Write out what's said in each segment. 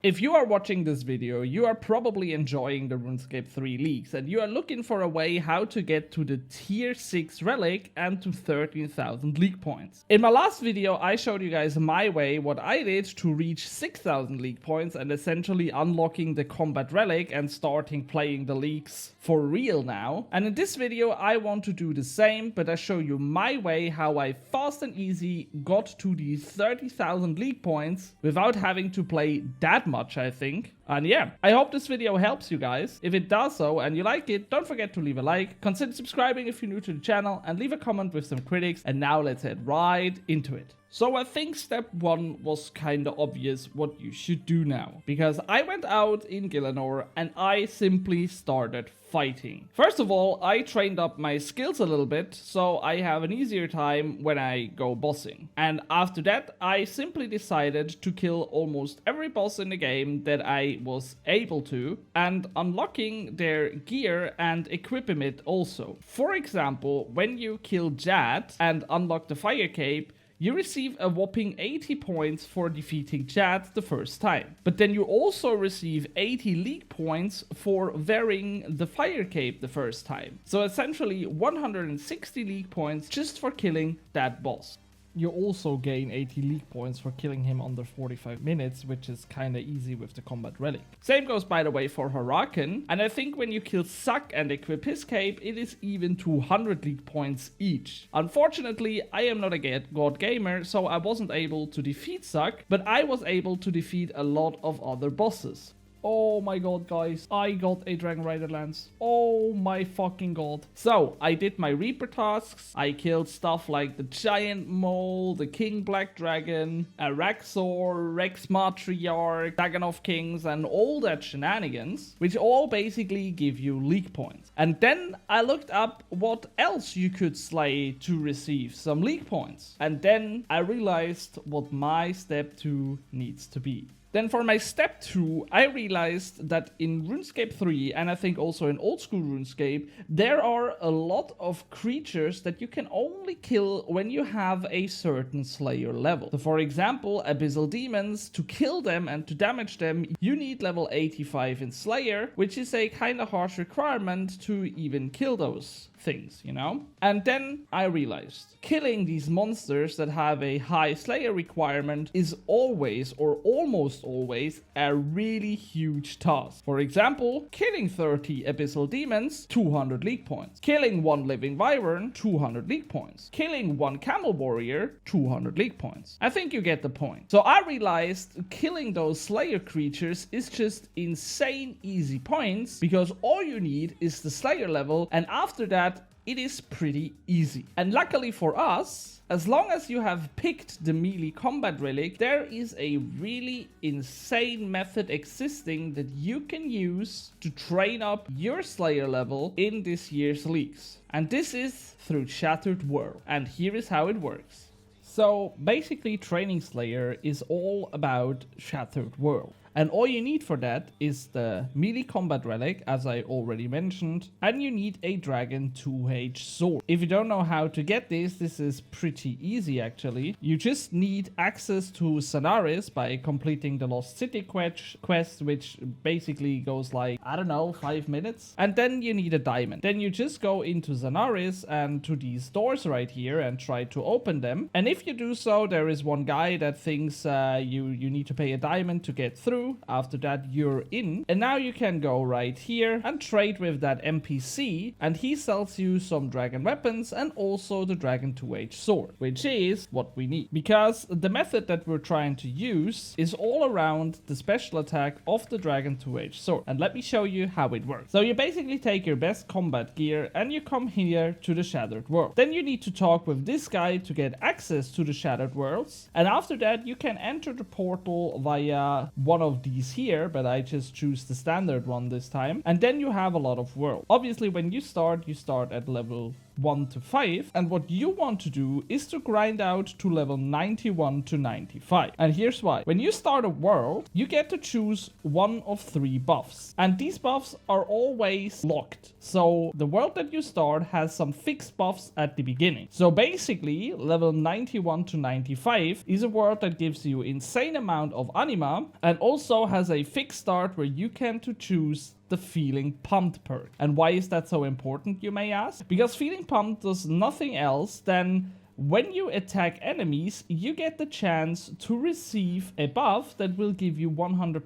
If you are watching this video, you are probably enjoying the RuneScape 3 leagues and you are looking for a way how to get to the tier 6 relic and to 13,000 league points. In my last video, I showed you guys my way, what I did to reach 6,000 league points and essentially unlocking the combat relic and starting playing the leagues for real now. And in this video, I want to do the same, but I show you my way how I fast and easy got to the 30,000 league points without having to play that much, I think. And yeah, I hope this video helps you guys. If it does so and you like it, don't forget to leave a like, consider subscribing if you're new to the channel, and leave a comment with some critics. And now let's head right into it. So I think step 1 was kinda obvious what you should do now, because I went out in Gielinor and I simply started fighting. First of all, I trained up my skills a little bit, so I have an easier time when I go bossing. And after that, I simply decided to kill almost every boss in the game that I was able to, and unlocking their gear and equipping it also. For example, when you kill Jad and unlock the fire cape, you receive a whopping 80 points for defeating Jad the first time. But then you also receive 80 league points for wearing the fire cape the first time. So essentially 160 league points just for killing that boss. You also gain 80 league points for killing him under 45 minutes, which is kinda easy with the combat relic. Same goes, by the way, for Huracan, and I think when you kill Zack and equip his cape, it is even 200 league points each. Unfortunately, I am not a god gamer, so I wasn't able to defeat Zack, but I was able to defeat a lot of other bosses. Oh my god, guys, I got a Dragon Rider Lance. Oh my fucking god. So, I did my Reaper tasks. I killed stuff like the Giant Mole, the King Black Dragon, Araxor, Rex Matriarch, Dragon of Kings, and all that shenanigans, which all basically give you league points. And then I looked up what else you could slay to receive some league points. And then I realized what my step 2 needs to be. Then for my step 2, I realized that in RuneScape 3, and I think also in old school RuneScape, there are a lot of creatures that you can only kill when you have a certain Slayer level. So for example, Abyssal Demons, to kill them and to damage them, you need level 85 in Slayer, which is a kinda harsh requirement to even kill those things, you know? And then I realized killing these monsters that have a high Slayer requirement is always or almost always a really huge task. For example, killing 30 Abyssal Demons, 200 league points. Killing 1 Living Wyvern, 200 league points. Killing 1 Camel Warrior, 200 league points. I think you get the point. So I realized killing those Slayer creatures is just insane easy points, because all you need is the Slayer level, and after that it is pretty easy. And luckily for us, as long as you have picked the melee combat relic, there is a really insane method existing that you can use to train up your Slayer level in this year's leagues. And this is through Shattered World. And here is how it works. So basically, training Slayer is all about Shattered World. And all you need for that is the melee combat relic, as I already mentioned, and you need a Dragon 2H sword. If you don't know how to get this is pretty easy actually. You just need access to Zanaris by completing the Lost City quest, which basically goes like, I don't know, 5 minutes. And then you need a diamond. Then you just go into Zanaris and to these doors right here and try to open them. And if you do so, there is one guy that thinks you need to pay a diamond to get through. After that, you're in, and now you can go right here and trade with that NPC, and he sells you some dragon weapons and also the Dragon 2H sword, which is what we need, because the method that we're trying to use is all around the special attack of the Dragon 2H sword. And let me show you how it works. So you basically take your best combat gear and you come here to the Shattered World. Then you need to talk with this guy to get access to the Shattered Worlds, and after that you can enter the portal via one of these here, but I just choose the standard one this time. And then you have a lot of world. Obviously, when you start at level 1 to 5. And what you want to do is to grind out to level 91 to 95. And here's why. When you start a world, you get to choose one of 3 buffs. And these buffs are always locked. So the world that you start has some fixed buffs at the beginning. So basically, level 91 to 95 is a world that gives you insane amount of anima and also has a fixed start where you can to choose the feeling pumped perk. And why is that so important, you may ask? Because feeling pumped does nothing else than when you attack enemies, you get the chance to receive a buff that will give you 100%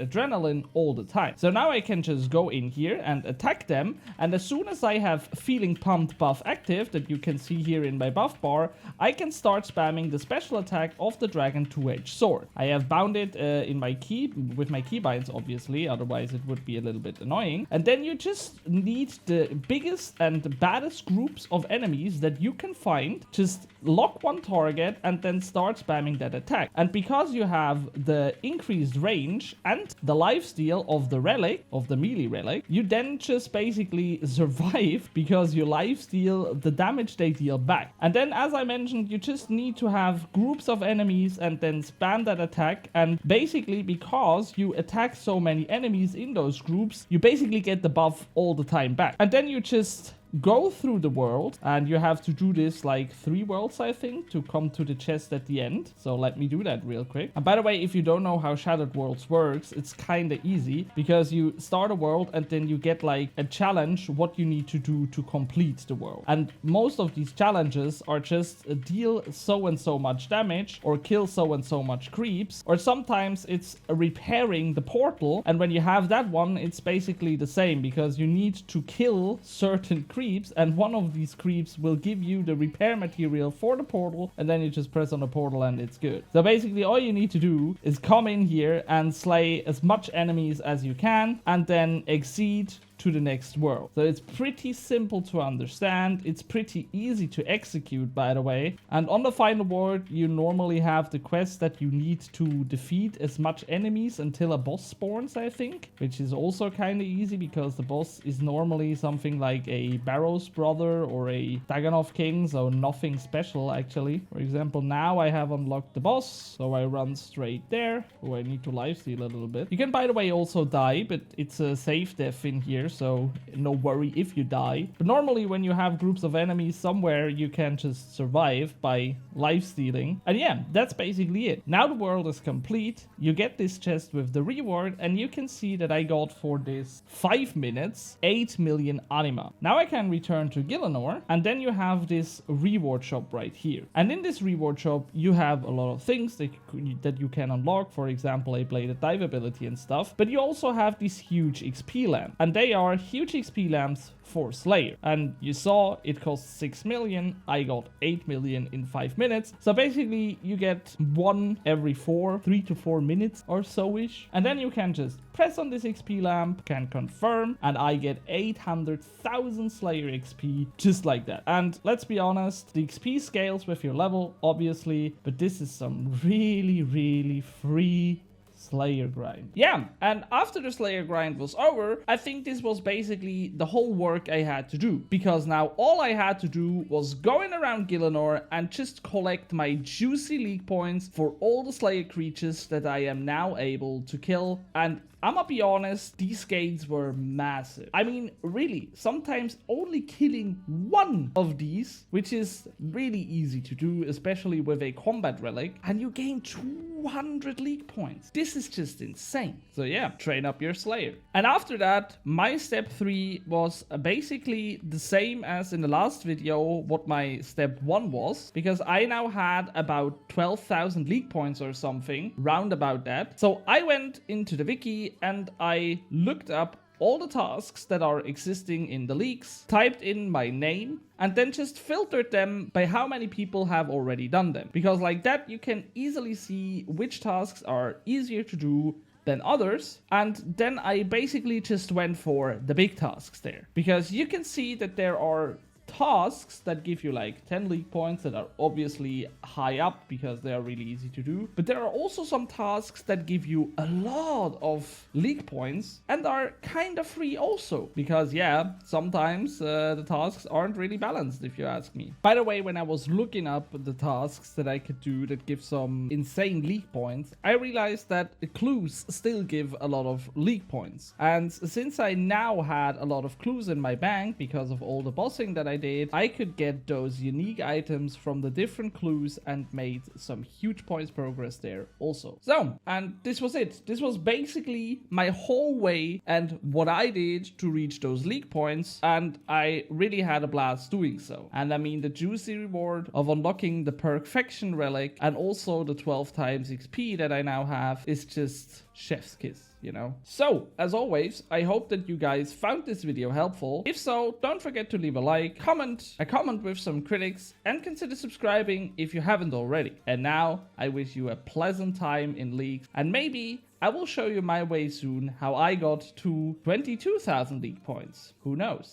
adrenaline all the time. So now I can just go in here and attack them, and as soon as I have feeling pumped buff active that you can see here in my buff bar, I can start spamming the special attack of the dragon two-edged sword. I have bound it in my key with my keybinds, obviously, otherwise it would be a little bit annoying. And then you just need the biggest and the baddest groups of enemies that you can find. Just lock one target and then start spamming that attack. And because you have the increased range and the lifesteal of the relic, of the melee relic, you then just basically survive because you lifesteal the damage they deal back. And then, as I mentioned, you just need to have groups of enemies and then spam that attack. And basically, because you attack so many enemies in those groups, you basically get the buff all the time back. And then you just go through the world, and you have to do this like 3 worlds, I think, to come to the chest at the end. So let me do that real quick. And by the way, if you don't know how Shattered Worlds works, it's kind of easy because you start a world and then you get like a challenge what you need to do to complete the world. And most of these challenges are just deal so and so much damage or kill so and so much creeps, or sometimes it's repairing the portal. And when you have that one, it's basically the same because you need to kill certain creeps, and one of these creeps will give you the repair material for the portal, and then you just press on the portal and it's good. So basically all you need to do is come in here and slay as much enemies as you can and then exceed to the next world. So it's pretty simple to understand. It's pretty easy to execute, by the way. And on the final world, you normally have the quest that you need to defeat as much enemies until a boss spawns, I think, which is also kind of easy because the boss is normally something like a Barrow's brother or a Daganov king, so nothing special actually. For example, now I have unlocked the boss, so I run straight there. Oh, I need to lifesteal a little bit. You can, by the way, also die, but it's a safe death in here, so no worry if you die. But normally when you have groups of enemies somewhere, you can just survive by life-stealing. And yeah, that's basically it. Now the world is complete. You get this chest with the reward, and you can see that I got for this 5 minutes 8 million anima. Now I can return to Gielinor, and then you have this reward shop right here. And in this reward shop, you have a lot of things that you can unlock. For example, a bladed dive ability and stuff. But you also have these huge XP lamps, and they are huge XP lamps for Slayer. And you saw it cost 6 million. I got 8 million in 5 minutes. So basically you get one every 3 to 4 minutes or so-ish. And then you can just press on this XP lamp, can confirm, and I get 800,000 Slayer XP just like that. And let's be honest, the XP scales with your level, obviously, but this is some really, really free Slayer grind. Yeah, and after the Slayer grind was over, I think this was basically the whole work I had to do, because now all I had to do was going around Gielinor and just collect my juicy league points for all the Slayer creatures that I am now able to kill. And I'ma be honest, these gains were massive. I mean, really, sometimes only killing one of these, which is really easy to do, especially with a combat relic, and you gain 200 league points. This is just insane. So yeah, train up your Slayer. And after that, my step 3 was basically the same as in the last video, what my step 1 was, because I now had about 12,000 league points or something, round about that. So I went into the wiki and I looked up all the tasks that are existing in the leagues, typed in my name, and then just filtered them by how many people have already done them. Because like that, you can easily see which tasks are easier to do than others. And then I basically just went for the big tasks there, because you can see that there are tasks that give you like 10 league points that are obviously high up because they are really easy to do. But there are also some tasks that give you a lot of league points and are kind of free also. Because yeah, sometimes the tasks aren't really balanced if you ask me. By the way, when I was looking up the tasks that I could do that give some insane league points, I realized that the clues still give a lot of league points. And since I now had a lot of clues in my bank because of all the bossing that I did, I could get those unique items from the different clues and made some huge points progress there also. So, and this was it. This was basically my whole way and what I did to reach those league points, and I really had a blast doing so. And I mean, the juicy reward of unlocking the Perfection Relic and also the 12 times XP that I now have is just chef's kiss, you know? So, as always, I hope that you guys found this video helpful. If so, don't forget to leave a like, comment with some critics, and consider subscribing if you haven't already. And now, I wish you a pleasant time in Leagues, and maybe I will show you my way soon how I got to 22,000 league points. Who knows?